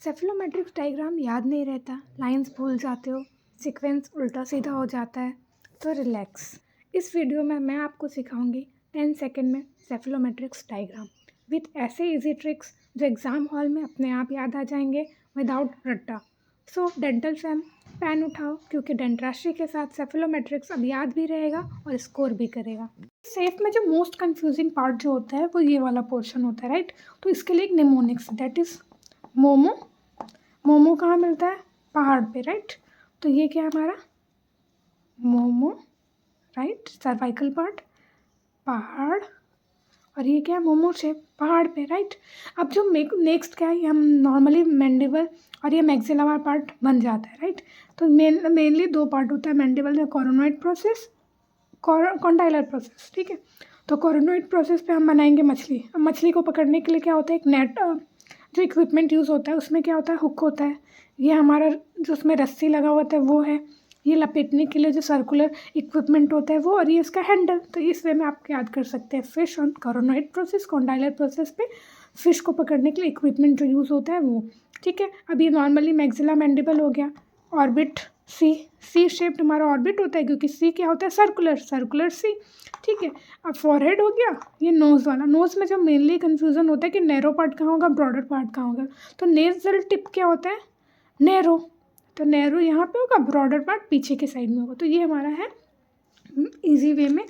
सेफलोमेट्रिक्स diagram याद नहीं रहता, लाइंस भूल जाते हो, सीक्वेंस उल्टा सीधा हो जाता है, तो रिलैक्स। इस वीडियो में मैं आपको सिखाऊंगी 10 सेकंड में सेफलोमेट्रिक्स डायग्राम विथ ऐसे इजी ट्रिक्स जो एग्ज़ाम हॉल में अपने आप याद आ जाएंगे विदाउट रट्टा। सो डेंटल फैम पेन उठाओ, क्योंकि डेंट्रास्ट्री के साथ सेफलोमेट्रिक्स अब याद भी रहेगा और स्कोर भी करेगा। सेफ में जो मोस्ट कंफ्यूजिंग पार्ट जो होता है वो ये वाला पोर्शन होता है, राइट। तो इसके लिए एक mnemonics, that is momo. Momo कहाँ मिलता है? पहाड़ पे, राइट। तो ये क्या है हमारा मोमो, राइट, सर्वाइकल पार्ट पहाड़, और ये क्या है? मोमो शेप पहाड़ पे, राइट। अब जो नेक्स्ट क्या है, ये हम नॉर्मली मैंडिबल और ये मैक्सिला वाला पार्ट बन जाता है, राइट। तो मेनली दो पार्ट होता है मैंडिबल में, कोरोनॉइड प्रोसेस, कॉन्डाइलर प्रोसेस, ठीक है। तो कोरोनॉइड प्रोसेस पे हम बनाएंगे मछली। अब मछली को पकड़ने के लिए क्या होता है, एक नेट, जो इक्विपमेंट यूज़ होता है उसमें क्या होता है, हुक होता है। ये हमारा जो उसमें रस्सी लगा हुआ होता है वो है। ये लपेटने के लिए जो सर्कुलर इक्विपमेंट होता है वो, और ये इसका हैंडल। तो इस वे में आप याद कर सकते हैं fish on coronoid process, condylar process पे फिश को पकड़ने के लिए इक्विपमेंट जो यूज़ होता है वो, ठीक है। अब ये नॉर्मली मैक्सिला मैंडिबल हो गया। ऑर्बिट सी शेप्ड हमारा ऑर्बिट होता है, क्योंकि सी क्या होता है, सर्कुलर सी, ठीक है। अब फॉरहेड हो गया, ये नोज़ वाला। नोज़ में जो मेनली कन्फ्यूज़न होता है कि नैरो पार्ट कहाँ होगा, ब्रॉडर पार्ट कहाँ होगा। तो नेज़ल टिप क्या होता है, नैरो। तो नैरो यहाँ पे होगा, ब्रॉडर पार्ट पीछे के साइड में होगा। तो ये हमारा है इजी वे में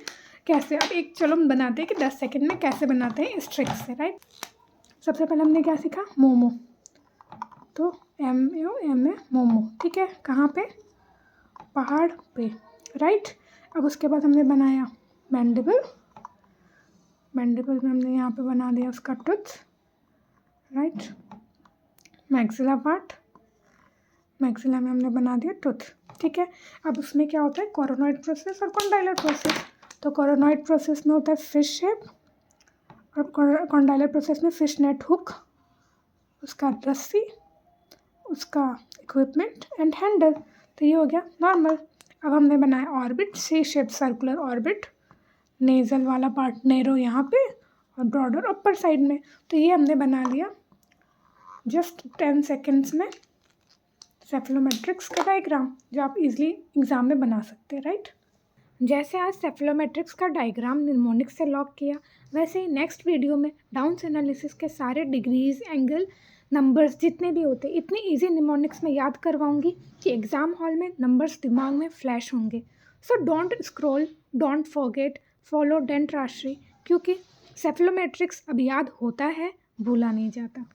कैसे। अब एक चलो हम बनाते हैं कि 10 सेकेंड में कैसे बनाते हैं इस ट्रिक से, राइट। सबसे पहले हमने क्या सीखा, मोमो। तो M है मोमो, ठीक है। कहाँ पे? पहाड़ पे, राइट। अब उसके बाद हमने बनाया मैंडिबल में हमने यहाँ पे बना दिया उसका tooth, right. Maxilla part, maxilla में हमने बना दिया टूथ, ठीक है। अब उसमें क्या होता है, कोरोनॉइड प्रोसेस और कॉन्डाइलर प्रोसेस। तो कोरोनॉइड प्रोसेस में होता है फिश शेप, और कॉन्डाइलर प्रोसेस में फिश नेट हुक, उसका रस्सी, उसका इक्विपमेंट एंड हैंडल। तो ये हो गया नॉर्मल। अब हमने बनाया ऑर्बिट, सी शेप सर्कुलर ऑर्बिट, नेज़ल वाला पार्ट नैरो यहाँ पे और ब्रॉडर अपर साइड में। तो ये हमने बना लिया जस्ट 10 सेकेंड्स में सेफलोमेट्रिक्स का डायग्राम, जो आप इजीली एग्ज़ाम में बना सकते हैं, राइट। जैसे आज सेफलोमेट्रिक्स का डायग्राम निमोनिक्स से लॉक किया, वैसे ही नेक्स्ट वीडियो में डाउन्स एनालिसिस के सारे डिग्रीज, एंगल, नंबर्स जितने भी होते हैं इतनी इजी निमोनिक्स में याद करवाऊंगी कि एग्ज़ाम हॉल में नंबर्स दिमाग में फ्लैश होंगे। So don't scroll, don't forget, follow डेंट्रास्ट्री, क्योंकि सेफलोमेट्रिक्स अब याद होता है, भूला नहीं जाता।